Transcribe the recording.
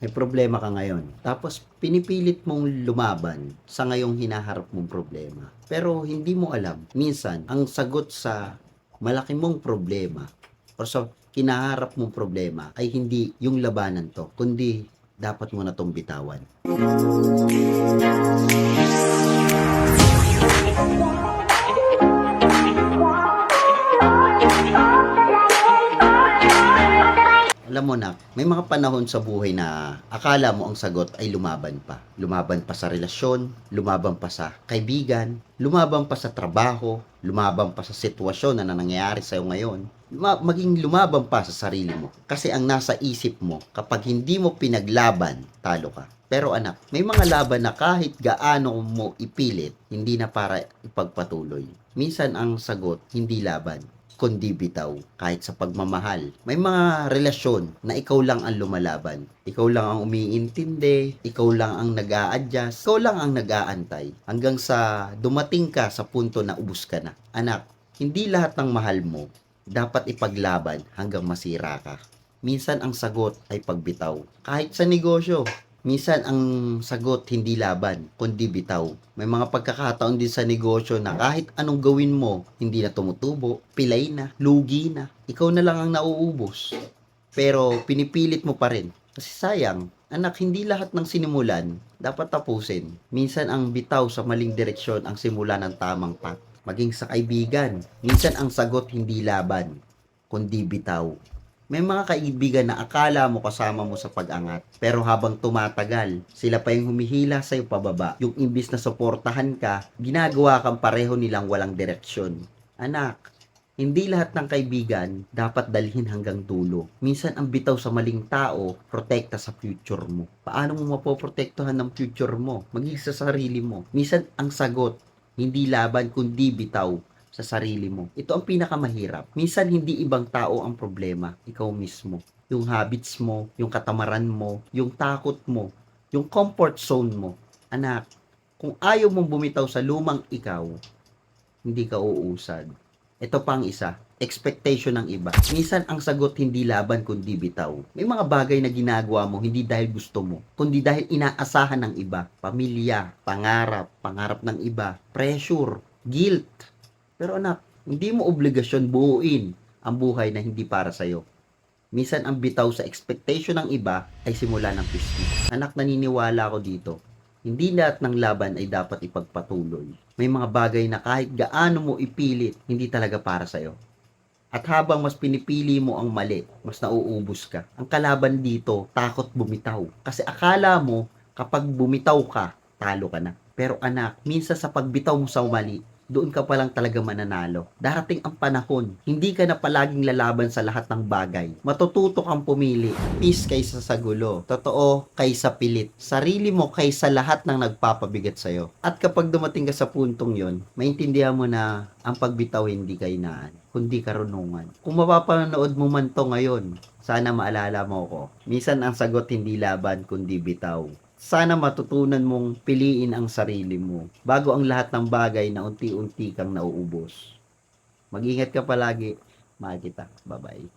May problema ka ngayon. Tapos pinipilit mong lumaban sa ngayong hinaharap mong problema. Pero hindi mo alam, minsan ang sagot sa malaki mong problema o sa kinaharap mong problema ay hindi yung labanan to, kundi dapat mo na tong bitawan. Alam mo na, may mga panahon sa buhay na akala mo ang sagot ay lumaban pa. Lumaban pa sa relasyon, lumaban pa sa kaibigan, lumaban pa sa trabaho, lumaban pa sa sitwasyon na nangyayari sa'yo ngayon, maging lumaban pa sa sarili mo. Kasi ang nasa isip mo, kapag hindi mo pinaglaban, talo ka. Pero anak, may mga laban na kahit gaano mo ipilit, hindi na para ipagpatuloy. Minsan ang sagot, hindi laban, kundi bitaw. Kahit sa pagmamahal, may mga relasyon na ikaw lang ang lumalaban, ikaw lang ang umiintindi, ikaw lang ang nag-a-adjust, ikaw lang ang nag-aantay hanggang sa dumating ka sa punto na ubus ka na. Anak, hindi lahat ng mahal mo dapat ipaglaban hanggang masira ka. Minsan ang sagot ay pagbitaw. Kahit sa negosyo, minsan ang sagot hindi laban, kundi bitaw. May mga pagkakataon din sa negosyo na kahit anong gawin mo, hindi na tumutubo, pilay na, lugi na. Ikaw na lang ang nauubos. Pero pinipilit mo pa rin. Kasi sayang, anak, hindi lahat ng sinimulan dapat tapusin. Minsan ang bitaw sa maling direksyon ang simula ng tamang path. Maging sa kaibigan, minsan ang sagot hindi laban, kundi bitaw. May mga kaibigan na akala mo kasama mo sa pag-angat, pero habang tumatagal, sila pa yung humihila sa'yo pababa. Yung imbis na suportahan ka, ginagawa kang pareho nilang walang direksyon. Anak, hindi lahat ng kaibigan dapat dalhin hanggang dulo. Minsan ang bitaw sa maling tao, protekta sa future mo. Paano mo mapoprotektuhan ng future mo? Maging sa sarili mo. Minsan ang sagot, hindi laban kundi bitaw sa sarili mo. Ito ang pinakamahirap. Minsan hindi ibang tao ang problema, ikaw mismo. Yung habits mo, yung katamaran mo, yung takot mo, yung comfort zone mo. Anak, kung ayaw mong bumitaw sa lumang ikaw, hindi ka uusad. Ito pang isa, expectation ng iba. Minsan ang sagot hindi laban kundi bitaw. May mga bagay na ginagawa mo hindi dahil gusto mo, kundi dahil inaasahan ng iba. Pamilya, pangarap ng iba, pressure, guilt. Pero anak, hindi mo obligasyon buuin ang buhay na hindi para sa'yo. Minsan ang bitaw sa expectation ng iba ay simula ng pisngi. Anak, naniniwala ako dito. Hindi lahat ng laban ay dapat ipagpatuloy. May mga bagay na kahit gaano mo ipilit, hindi talaga para sa'yo. At habang mas pinipili mo ang mali, mas nauubos ka. Ang kalaban dito, takot bumitaw. Kasi akala mo, kapag bumitaw ka, talo ka na. Pero anak, minsan sa pagbitaw mo sa mali, doon ka pa lang talaga mananalo. Darating ang panahon, hindi ka na palaging lalaban sa lahat ng bagay. Matututo kang pumili. Peace kaysa sa gulo. Totoo kaysa pilit. Sarili mo kaysa lahat ng nagpapabigat sa'yo. At kapag dumating ka sa puntong yon, maintindihan mo na ang pagbitaw hindi kainaan, kundi karunungan. Kung mapapanood mo man to ngayon, sana maalala mo ko. Minsan ang sagot hindi laban kundi bitaw. Sana matutunan mong piliin ang sarili mo bago ang lahat ng bagay na unti-unti kang nauubos. Mag-ingat ka palagi. Mahal kita. Bye-bye.